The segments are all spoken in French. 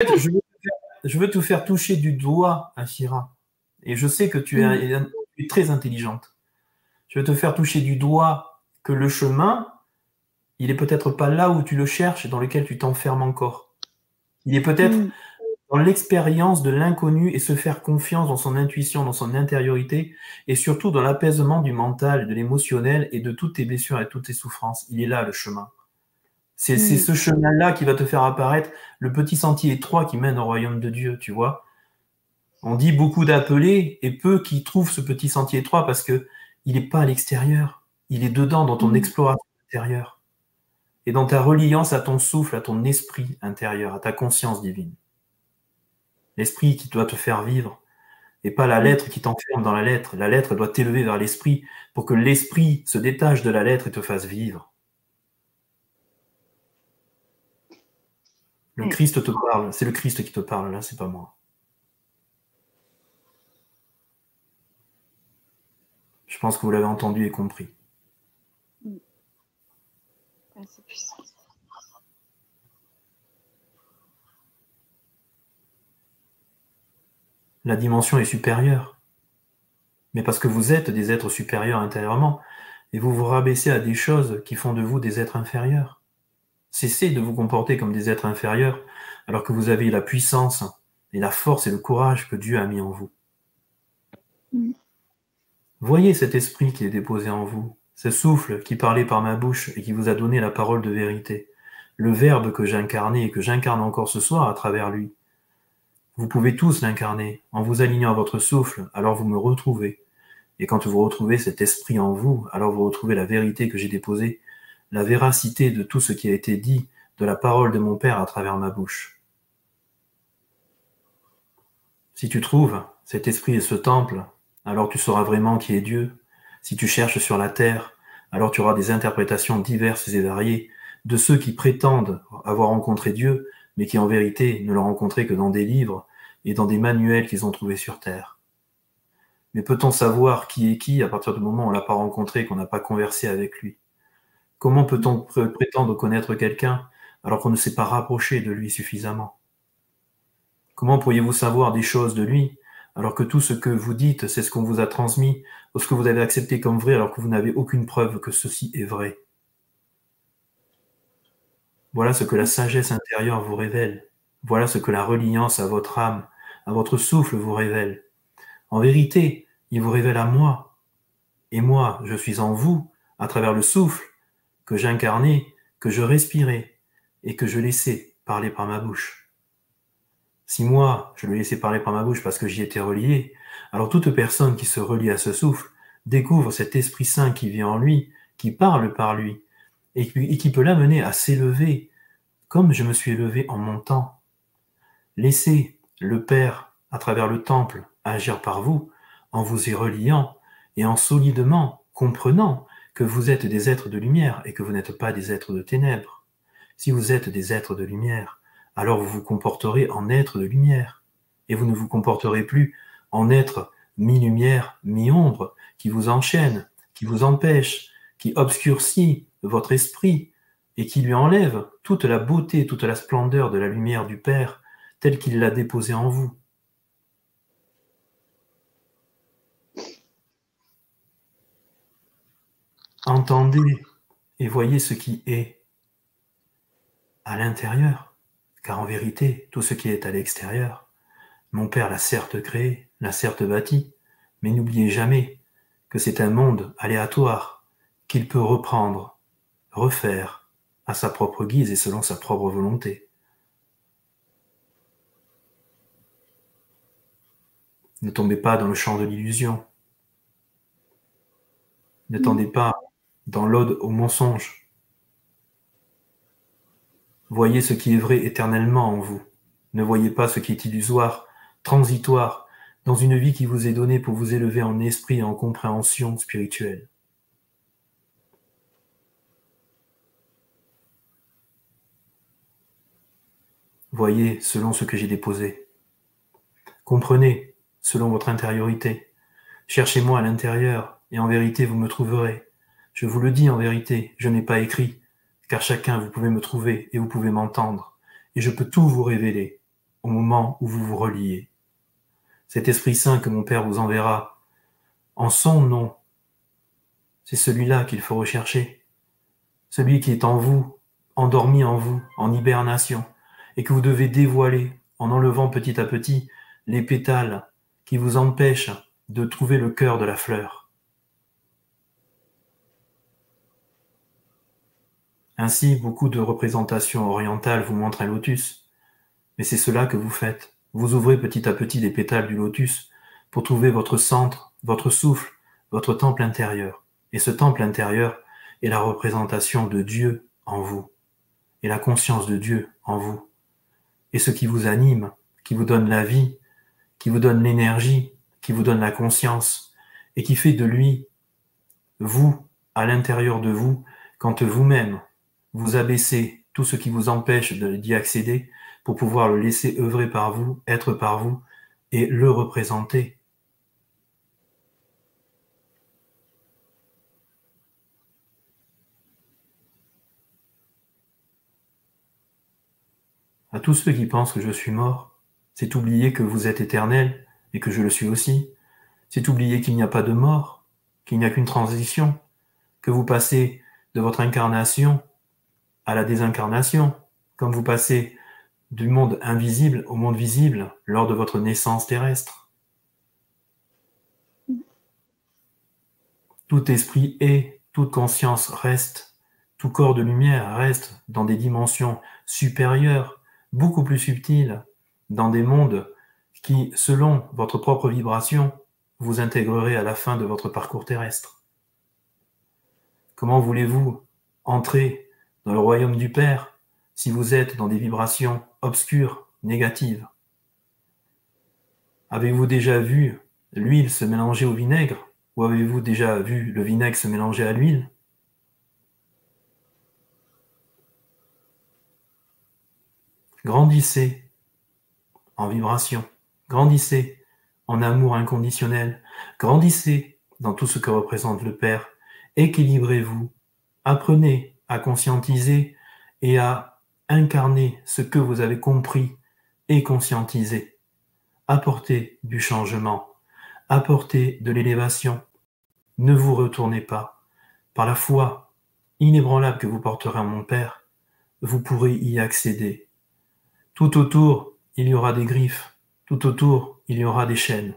Je veux te faire toucher du doigt, Ashira. Et je sais que tu es très intelligente. Je veux te faire toucher du doigt que le chemin, il est peut-être pas là où tu le cherches et dans lequel tu t'enfermes encore. Il est peut-être dans l'expérience de l'inconnu et se faire confiance dans son intuition, dans son intériorité et surtout dans l'apaisement du mental, de l'émotionnel et de toutes tes blessures et toutes tes souffrances. Il est là le chemin. C'est ce chemin-là qui va te faire apparaître le petit sentier étroit qui mène au royaume de Dieu, tu vois. On dit beaucoup d'appelés et peu qui trouvent ce petit sentier étroit parce que il n'est pas à l'extérieur. Il est dedans, dans ton exploration intérieure et dans ta reliance à ton souffle, à ton esprit intérieur, à ta conscience divine. L'esprit qui doit te faire vivre et pas la lettre qui t'enferme dans la lettre. La lettre doit t'élever vers l'esprit pour que l'esprit se détache de la lettre et te fasse vivre. Le Christ te parle, c'est le Christ qui te parle, là, c'est pas moi. Je pense que vous l'avez entendu et compris. C'est puissant. La dimension est supérieure. Mais parce que vous êtes des êtres supérieurs intérieurement, et vous vous rabaissez à des choses qui font de vous des êtres inférieurs. Cessez de vous comporter comme des êtres inférieurs, alors que vous avez la puissance et la force et le courage que Dieu a mis en vous. Voyez cet esprit qui est déposé en vous, ce souffle qui parlait par ma bouche et qui vous a donné la parole de vérité, le verbe que j'incarnais et que j'incarne encore ce soir à travers lui. Vous pouvez tous l'incarner en vous alignant à votre souffle, alors vous me retrouvez. Et quand vous retrouvez cet esprit en vous, alors vous retrouvez la vérité que j'ai déposée, la véracité de tout ce qui a été dit de la parole de mon Père à travers ma bouche. Si tu trouves cet esprit et ce temple, alors tu sauras vraiment qui est Dieu. Si tu cherches sur la terre, alors tu auras des interprétations diverses et variées de ceux qui prétendent avoir rencontré Dieu, mais qui en vérité ne l'ont rencontré que dans des livres et dans des manuels qu'ils ont trouvés sur terre. Mais peut-on savoir qui est qui à partir du moment où on ne l'a pas rencontré, qu'on n'a pas conversé avec lui? Comment peut-on prétendre connaître quelqu'un alors qu'on ne s'est pas rapproché de lui suffisamment? Comment pourriez-vous savoir des choses de lui alors que tout ce que vous dites, c'est ce qu'on vous a transmis ou ce que vous avez accepté comme vrai alors que vous n'avez aucune preuve que ceci est vrai? Voilà ce que la sagesse intérieure vous révèle. Voilà ce que la reliance à votre âme, à votre souffle vous révèle. En vérité, il vous révèle à moi. Et moi, je suis en vous, à travers le souffle que j'incarnais, que je respirais et que je laissais parler par ma bouche. Si moi, je le laissais parler par ma bouche parce que j'y étais relié, alors toute personne qui se relie à ce souffle découvre cet Esprit Saint qui vit en lui, qui parle par lui, et qui peut l'amener à s'élever, comme je me suis élevé en montant. Laissez le Père, à travers le temple, agir par vous, en vous y reliant, et en solidement comprenant que vous êtes des êtres de lumière et que vous n'êtes pas des êtres de ténèbres. Si vous êtes des êtres de lumière, alors vous vous comporterez en être de lumière, et vous ne vous comporterez plus en être mi-lumière, mi-ombre, qui vous enchaîne, qui vous empêche, qui obscurcit votre esprit, et qui lui enlève toute la beauté, toute la splendeur de la lumière du Père, telle qu'il l'a déposée en vous. Entendez et voyez ce qui est à l'intérieur, car en vérité, tout ce qui est à l'extérieur, mon Père l'a certes créé, l'a certes bâti, mais n'oubliez jamais que c'est un monde aléatoire qu'il peut reprendre, refaire à sa propre guise et selon sa propre volonté. Ne tombez pas dans le champ de l'illusion. Ne tombez pas dans l'ode au mensonge. Voyez ce qui est vrai éternellement en vous. Ne voyez pas ce qui est illusoire, transitoire, dans une vie qui vous est donnée pour vous élever en esprit et en compréhension spirituelle. Voyez selon ce que j'ai déposé. Comprenez selon votre intériorité. Cherchez-moi à l'intérieur, et en vérité vous me trouverez. Je vous le dis en vérité, je n'ai pas écrit, car chacun vous pouvez me trouver et vous pouvez m'entendre, et je peux tout vous révéler. au moment où vous vous reliez. Cet Esprit Saint que mon Père vous enverra en son nom, c'est celui-là qu'il faut rechercher, celui qui est en vous, endormi en vous, en hibernation, et que vous devez dévoiler en enlevant petit à petit les pétales qui vous empêchent de trouver le cœur de la fleur. Ainsi, beaucoup de représentations orientales vous montrent un lotus, mais c'est cela que vous faites. Vous ouvrez petit à petit les pétales du lotus pour trouver votre centre, votre souffle, votre temple intérieur. Et ce temple intérieur est la représentation de Dieu en vous, et la conscience de Dieu en vous. Et ce qui vous anime, qui vous donne la vie, qui vous donne l'énergie, qui vous donne la conscience, et qui fait de lui, vous, à l'intérieur de vous, quand vous-même vous abaissez tout ce qui vous empêche d'y accéder pour pouvoir le laisser œuvrer par vous, être par vous, et le représenter. À tous ceux qui pensent que je suis mort, c'est oublier que vous êtes éternel et que je le suis aussi. C'est oublier qu'il n'y a pas de mort, qu'il n'y a qu'une transition, que vous passez de votre incarnation à la désincarnation, comme vous passez du monde invisible au monde visible lors de votre naissance terrestre. Tout esprit est, toute conscience reste, tout corps de lumière reste dans des dimensions supérieures, beaucoup plus subtiles, dans des mondes qui, selon votre propre vibration, vous intégrerez à la fin de votre parcours terrestre. Comment voulez-vous entrer dans le royaume du Père si vous êtes dans des vibrations obscures, négatives? Avez-vous déjà vu l'huile se mélanger au vinaigre, ou avez-vous déjà vu le vinaigre se mélanger à l'huile? Grandissez en vibration, grandissez en amour inconditionnel, grandissez dans tout ce que représente le Père, équilibrez-vous, apprenez à conscientiser et à incarner ce que vous avez compris et conscientisé. Apportez du changement, apportez de l'élévation. Ne vous retournez pas. Par la foi inébranlable que vous porterez en mon Père, vous pourrez y accéder. Tout autour, il y aura des griffes. Tout autour, il y aura des chaînes.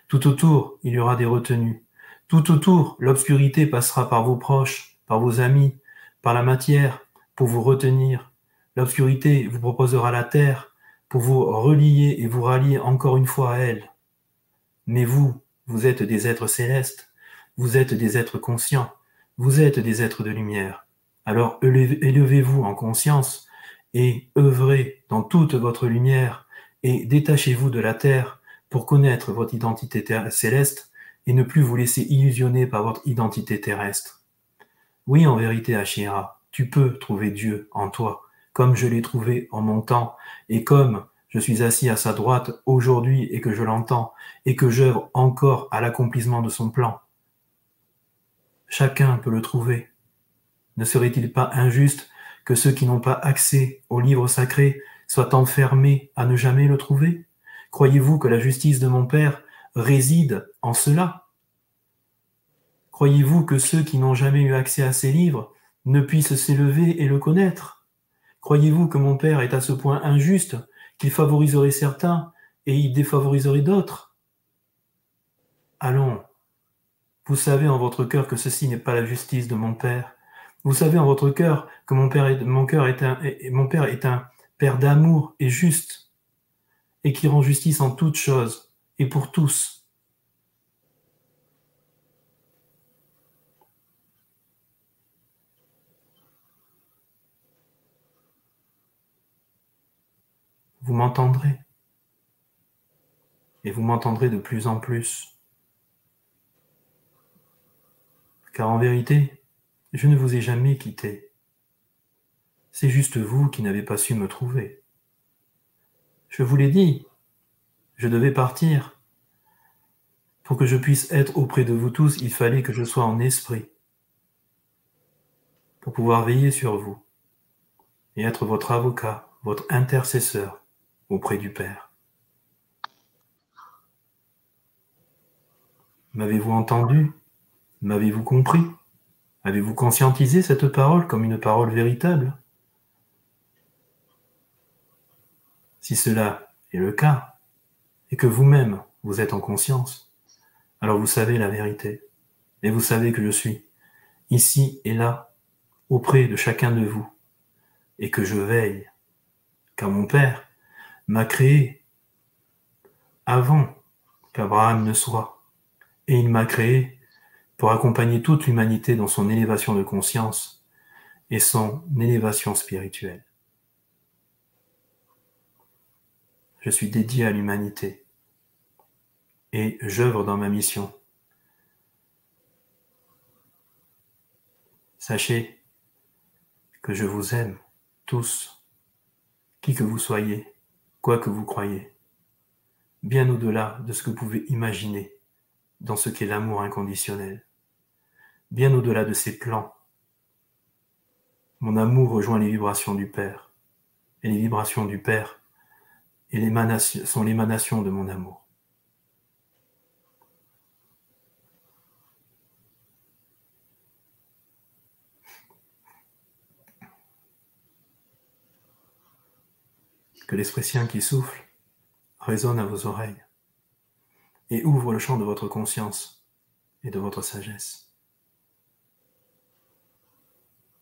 Tout autour, il y aura des retenues. Tout autour, l'obscurité passera par vos proches, par vos amis, par la matière, pour vous retenir. L'obscurité vous proposera la terre pour vous relier et vous rallier encore une fois à elle. Mais vous, vous êtes des êtres célestes, vous êtes des êtres conscients, vous êtes des êtres de lumière. Alors élevez-vous en conscience et œuvrez dans toute votre lumière et détachez-vous de la terre pour connaître votre identité céleste et ne plus vous laisser illusionner par votre identité terrestre. Oui, en vérité, Ashira, tu peux trouver Dieu en toi, comme je l'ai trouvé en mon temps, et comme je suis assis à sa droite aujourd'hui et que je l'entends, et que j'œuvre encore à l'accomplissement de son plan. Chacun peut le trouver. Ne serait-il pas injuste que ceux qui n'ont pas accès au livre sacré soient enfermés à ne jamais le trouver? Croyez-vous que la justice de mon Père réside en cela? Croyez-vous que ceux qui n'ont jamais eu accès à ces livres ne puissent s'élever et le connaître? Croyez-vous que mon Père est à ce point injuste qu'il favoriserait certains et il défavoriserait d'autres? Allons, vous savez en votre cœur que ceci n'est pas la justice de mon Père. Vous savez en votre cœur que mon Père est un Père d'amour et juste, et qui rend justice en toutes choses et pour tous. Vous m'entendrez, et vous m'entendrez de plus en plus. Car en vérité, je ne vous ai jamais quitté. C'est juste vous qui n'avez pas su me trouver. Je vous l'ai dit, je devais partir. Pour que je puisse être auprès de vous tous, il fallait que je sois en esprit, pour pouvoir veiller sur vous et être votre avocat, votre intercesseur. auprès du Père. M'avez-vous entendu? M'avez-vous compris? Avez-vous conscientisé cette parole comme une parole véritable? Si cela est le cas, et que vous-même vous êtes en conscience, alors vous savez la vérité, et vous savez que je suis ici et là, auprès de chacun de vous, et que je veille, car mon Père m'a créé avant qu'Abraham ne soit, et il m'a créé pour accompagner toute l'humanité dans son élévation de conscience et son élévation spirituelle. Je suis dédié à l'humanité et j'œuvre dans ma mission. Sachez que je vous aime tous, qui que vous soyez, quoi que vous croyez, bien au-delà de ce que vous pouvez imaginer dans ce qu'est l'amour inconditionnel, bien au-delà de ces plans. Mon amour rejoint les vibrations du Père, et les vibrations du Père sont l'émanation de mon amour. Que l'Esprit Saint qui souffle résonne à vos oreilles et ouvre le champ de votre conscience et de votre sagesse.